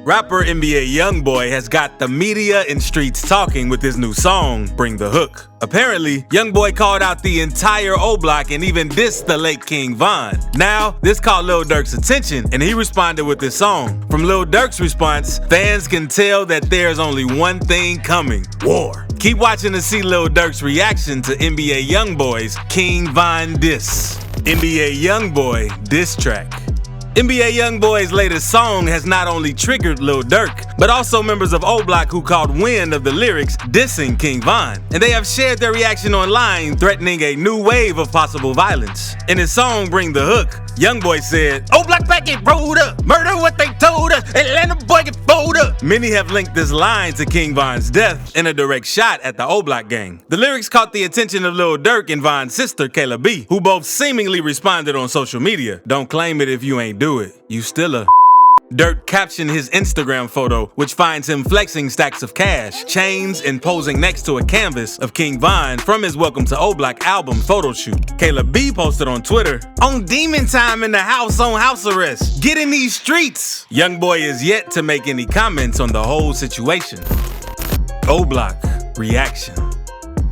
Rapper NBA YoungBoy has got the media and streets talking with his new song, Bring the Hook. Apparently, YoungBoy called out the entire O Block and even dissed the late King Von. Now, this caught Lil Durk's attention, and he responded with this song. From Lil Durk's response, fans can tell that there's only one thing coming: war. Keep watching to see Lil Durk's reaction to NBA YoungBoy's King Von diss. NBA YoungBoy diss track. NBA YoungBoy's latest song has not only triggered Lil Durk, but also members of O Block who caught wind of the lyrics dissing King Von. And they have shared their reaction online, threatening a new wave of possible violence. In his song Bring the Hook, YoungBoy said, "O Block back get rolled up, murder what they told us, Atlanta boy get folded up." Many have linked this line to King Von's death in a direct shot at the O Block gang. The lyrics caught the attention of Lil Durk and Von's sister, Kayla B, who both seemingly responded on social media. "Don't claim it if you ain't do it. You still a." Durk captioned his Instagram photo, which finds him flexing stacks of cash, chains, and posing next to a canvas of King Von from his Welcome to O Block album photo shoot. Kayla B posted on Twitter, "On demon time in the house on house arrest. Get in these streets." YoungBoy is yet to make any comments on the whole situation. O Block reaction.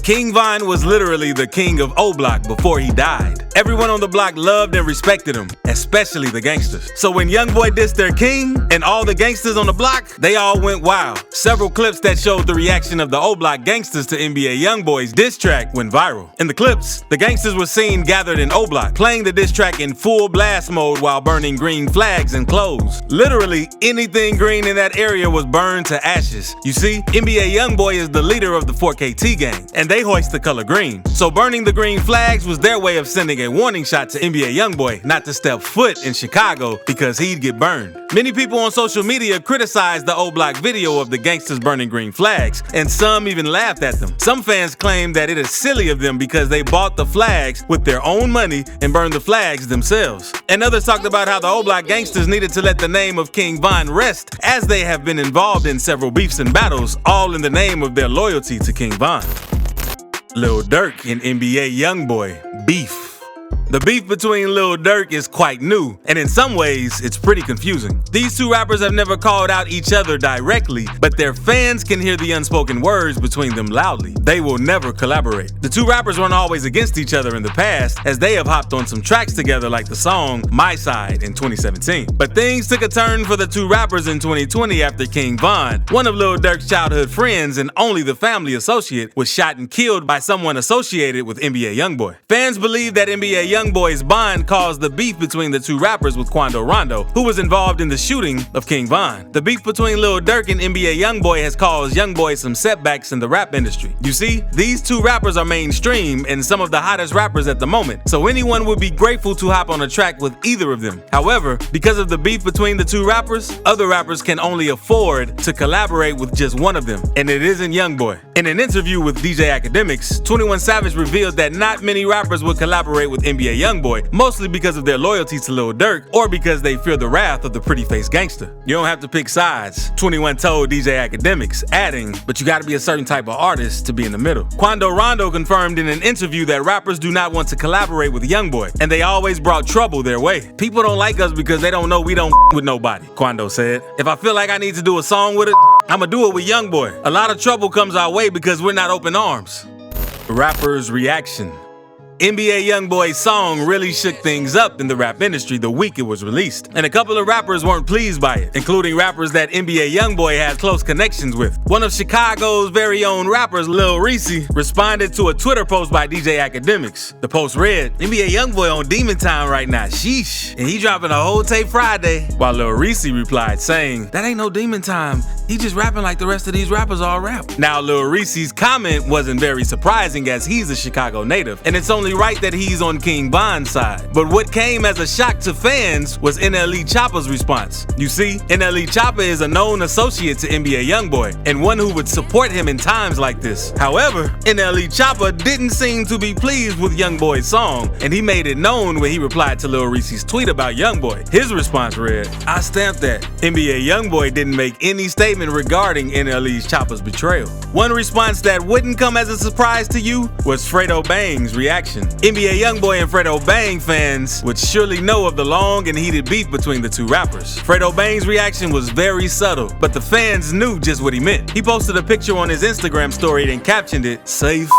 King Von was literally the king of O Block before he died. Everyone on the block loved and respected him, especially the gangsters. So when YoungBoy dissed their king and all the gangsters on the block, they all went wild. Several clips that showed the reaction of the O Block gangsters to NBA YoungBoy's diss track went viral. In the clips, the gangsters were seen gathered in O Block, playing the diss track in full blast mode while burning green flags and clothes. Literally, anything green in that area was burned to ashes. You see, NBA YoungBoy is the leader of the 4KT gang, and they hoist the color green. So burning the green flags was their way of sending a warning shot to NBA YoungBoy not to step foot in Chicago because he'd get burned. Many people on social media criticized the O Block video of the gangsters burning green flags, and some even laughed at them. Some fans claimed that it is silly of them because they bought the flags with their own money and burned the flags themselves. And others talked about how the O Block gangsters needed to let the name of King Von rest, as they have been involved in several beefs and battles, all in the name of their loyalty to King Von. Lil Durk and NBA YoungBoy beef. The beef between Lil Durk is quite new, and in some ways, it's pretty confusing. These two rappers have never called out each other directly, but their fans can hear the unspoken words between them loudly. They will never collaborate. The two rappers weren't always against each other in the past, as they have hopped on some tracks together like the song My Side in 2017. But things took a turn for the two rappers in 2020 after King Von, one of Lil Durk's childhood friends and only the family associate, was shot and killed by someone associated with NBA YoungBoy. Fans believe that NBA YoungBoy's bond caused the beef between the two rappers with QUANDO RONDO, who was involved in the shooting of King Von. The beef between Lil Durk and NBA YoungBoy has caused YoungBoy some setbacks in the rap industry. You see, these two rappers are mainstream and some of the hottest rappers at the moment, so anyone would be grateful to hop on a track with either of them. However, because of the beef between the two rappers, other rappers can only afford to collaborate with just one of them, and it isn't YoungBoy. In an interview with DJ Academics, 21 Savage revealed that not many rappers would collaborate with NBA YoungBoy, mostly because of their loyalty to Lil Durk or because they fear the wrath of the pretty-faced gangster. You don't have to pick sides, 21 told DJ Academics, adding, "But you gotta be a certain type of artist to be in the middle." QUANDO RONDO confirmed in an interview that rappers do not want to collaborate with YoungBoy, and they always brought trouble their way. "People don't like us because they don't know we don't with nobody," QUANDO said. "If I feel like I need to do a song with it, I'ma do it with YoungBoy. A lot of trouble comes our way because we're not open arms." Rappers' reaction. NBA YoungBoy's song really shook things up in the rap industry the week it was released, and a couple of rappers weren't pleased by it, including rappers that NBA YoungBoy has close connections with. One of Chicago's very own rappers, Lil Reese, responded to a Twitter post by DJ Academics. The post read, "NBA YoungBoy on demon time right now, sheesh, and he dropping a whole tape Friday," while Lil Reese replied saying, "That ain't no demon time, he just rapping like the rest of these rappers all rap." Now Lil Reese's comment wasn't very surprising as he's a Chicago native, and it's only right that he's on King Von's side. But what came as a shock to fans was NLE Choppa's response. You see, NLE Choppa is a known associate to NBA YoungBoy, and one who would support him in times like this. However, NLE Choppa didn't seem to be pleased with YoungBoy's song, and he made it known when he replied to Lil Reese's tweet about YoungBoy. His response read, "I stamped that." NBA YoungBoy didn't make any statement regarding NLE Choppa's betrayal. One response that wouldn't come as a surprise to you was Fredo Bang's reaction. reaction. NBA YoungBoy and Fredo Bang fans would surely know of the long and heated beef between the two rappers. Fredo Bang's reaction was very subtle, but the fans knew just what he meant. He posted a picture on his Instagram story and captioned it, "Safe,"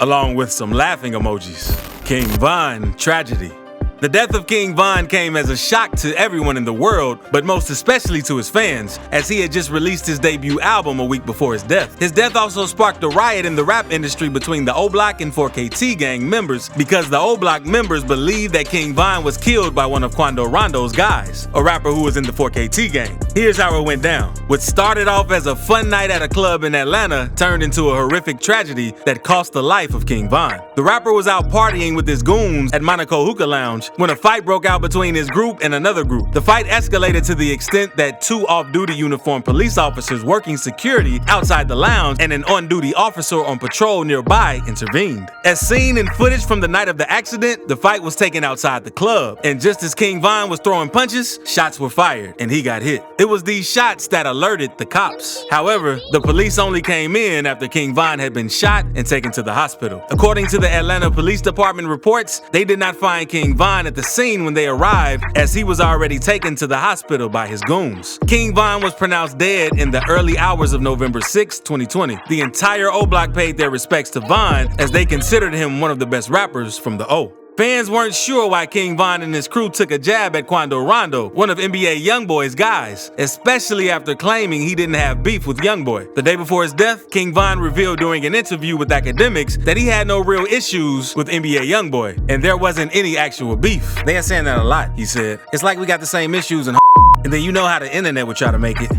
along with some laughing emojis. King Von tragedy. The death of King Von came as a shock to everyone in the world, but most especially to his fans, as he had just released his debut album a week before his death. His death also sparked a riot in the rap industry between the O Block and 4KT gang members, because the O Block members believed that King Von was killed by one of Quando Rondo's guys, a rapper who was in the 4KT gang. Here's how it went down. What started off as a fun night at a club in Atlanta turned into a horrific tragedy that cost the life of King Von. The rapper was out partying with his goons at Monaco Hookah Lounge when a fight broke out between his group and another group. The fight escalated to the extent that two off-duty uniformed police officers working security outside the lounge and an on-duty officer on patrol nearby intervened. As seen in footage from the night of the accident, the fight was taken outside the club, and just as King Von was throwing punches, shots were fired, and he got hit. It was these shots that alerted the cops. However, the police only came in after King Von had been shot and taken to the hospital. According to the Atlanta Police Department reports, they did not find King Von at the scene when they arrived, as he was already taken to the hospital by his goons. King Von was pronounced dead in the early hours of November 6, 2020. The entire O Block paid their respects to Von, as they considered him one of the best rappers from the O. Fans weren't sure why King Von and his crew took a jab at Quando Rondo, one of NBA YoungBoy's guys, especially after claiming he didn't have beef with YoungBoy. The day before his death, King Von revealed during an interview with Academics that he had no real issues with NBA YoungBoy, and there wasn't any actual beef. They are saying that a lot, he said. It's like we got the same issues and then you know how the internet would try to make it.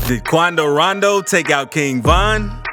Did Quando Rondo take out King Von?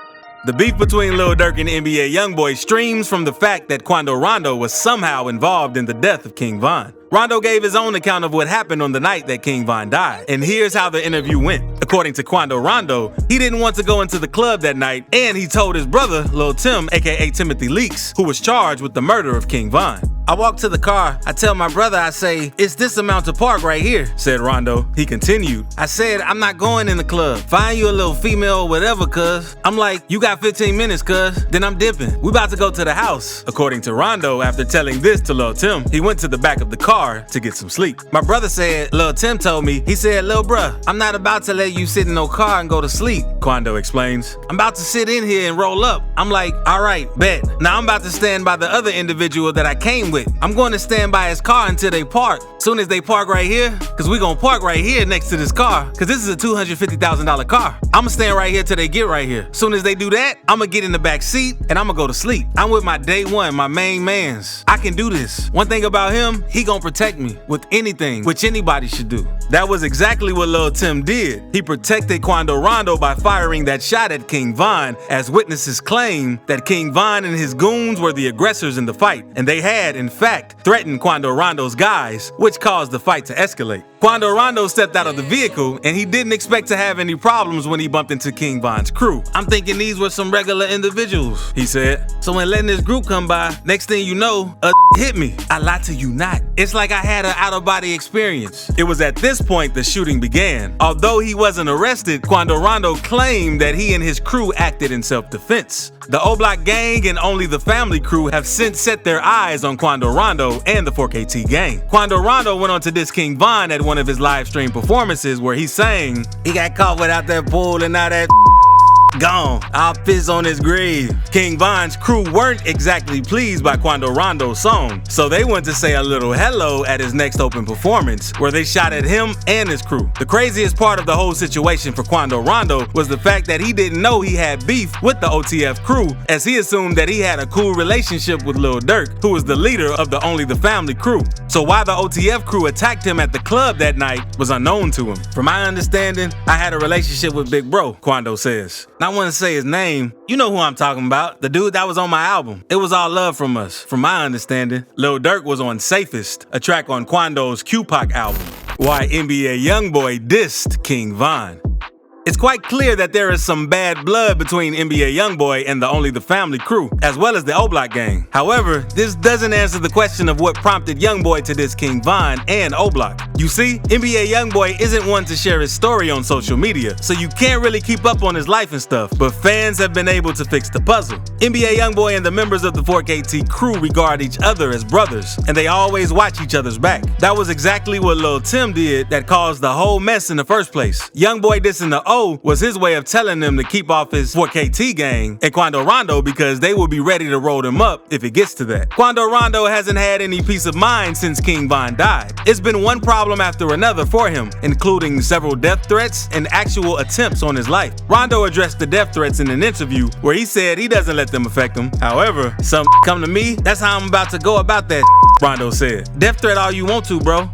The beef between Lil Durk and NBA YoungBoy streams from the fact that Quando Rondo was somehow involved in the death of King Von. Rondo gave his own account of what happened on the night that King Von died, and here's how the interview went. According to Quando Rondo, he didn't want to go into the club that night, and he told his brother, Lil Tim, aka Timothy Leaks, who was charged with the murder of King Von. "I walk to the car, I tell my brother, I say, it's this amount to park right here," said Rondo. He continued, "I said, I'm not going in the club. Find you a little female or whatever, cuz. I'm like, you got 15 minutes, cuz. Then I'm dipping. We about to go to the house." According to Rondo, after telling this to Lil Tim, he went to the back of the car to get some sleep. "My brother said," Lil Tim told me, he said, "Lil bruh, I'm not about to let you sit in no car and go to sleep," Quando explains. "I'm about to sit in here and roll up." I'm like, "All right, bet. Now I'm about to stand by the other individual that I came with. I'm going to stand by his car until they park. Soon as they park right here, cause we gonna park right here next to this car, cause this is a $250,000 car. I'ma stand right here till they get right here. Soon as they do that, I'ma get in the back seat and I'ma go to sleep. I'm with my day one, my main mans. I can do this. One thing about him, he gonna protect me with anything, which anybody should do." That was exactly what Lil Tim did. He protected Quando Rondo by firing that shot at King Von, as witnesses claim that King Von and his goons were the aggressors in the fight, and they had, in fact, threatened Quando Rondo's guys, which caused the fight to escalate. Quando Rondo stepped out of the vehicle, and he didn't expect to have any problems when he bumped into King Von's crew. "I'm thinking these were some regular individuals," he said. "So when letting this group come by, next thing you know, a hit me. I lie to you not. It's like I had an out-of-body experience." It was at this point the shooting began. Although he wasn't arrested, Quando Rondo claimed that he and his crew acted in self-defense. The O Block gang and only the family crew have since set their eyes on Quando Rondo and the 4KT gang. Quando Rondo went on to diss King Von at one of his live stream performances, where he sang, "He got caught without that pool and now that gone. I'll piss on his grave." King Von's crew weren't exactly pleased by Quando Rondo's song, so they went to say a little hello at his next open performance, where they shot at him and his crew. The craziest part of the whole situation for Quando Rondo was the fact that he didn't know he had beef with the OTF crew, as he assumed that he had a cool relationship with Lil Durk, who was the leader of the Only the Family crew. So why the OTF crew attacked him at the club that night was unknown to him. "From my understanding, I had a relationship with Big Bro," Quando says. I want to say his name. You know who I'm talking about. The dude that was on my album. It was all love from us. From my understanding, Lil Durk was on Safest, a track on Quando's QPOC album. Why NBA YoungBoy dissed King Von. It's quite clear that there is some bad blood between NBA YoungBoy and the Only the Family crew, as well as the O Block gang. However, this doesn't answer the question of what prompted YoungBoy to diss King Von and O Block. You see, NBA YoungBoy isn't one to share his story on social media, so you can't really keep up on his life and stuff, but fans have been able to fix the puzzle. NBA YoungBoy and the members of the 4KT crew regard each other as brothers, and they always watch each other's back. That was exactly what Lil Tim did that caused the whole mess in the first place. YoungBoy dissing the O was his way of telling them to keep off his 4KT gang and QUANDO Rondo because they will be ready to roll them up if it gets to that. QUANDO Rondo hasn't had any peace of mind since King Von died. It's been one problem after another for him, including several death threats and actual attempts on his life. Rondo addressed the death threats in an interview where he said he doesn't let them affect him. However, some come to me, that's how I'm about to go about that, Rondo said. Death threat all you want to, bro.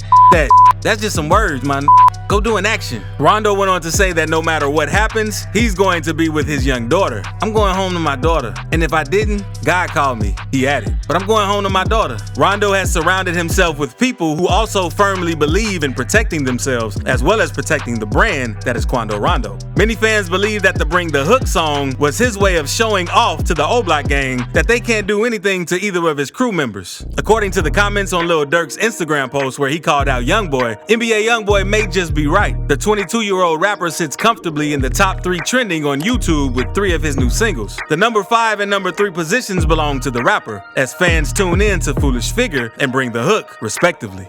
That's just some words, man. Go do an action. Rondo went on to say that no matter what happens, he's going to be with his young daughter. I'm going home to my daughter, and if I didn't, God called me, he added. But I'm going home to my daughter. Rondo has surrounded himself with people who also firmly believe in protecting themselves, as well as protecting the brand that is QUANDO Rondo. Many fans believe that the Bring the Hook song was his way of showing off to the O Block gang that they can't do anything to either of his crew members. According to the comments on Lil Durk's Instagram post where he called out YoungBoy, NBA YoungBoy may just be right. The 22-year-old rapper sits comfortably in the top 3 trending on YouTube with 3 of his new singles. The number 5 and number 3 positions belong to the rapper, as fans tune in to Foolish Figure and Bring the Hook, respectively.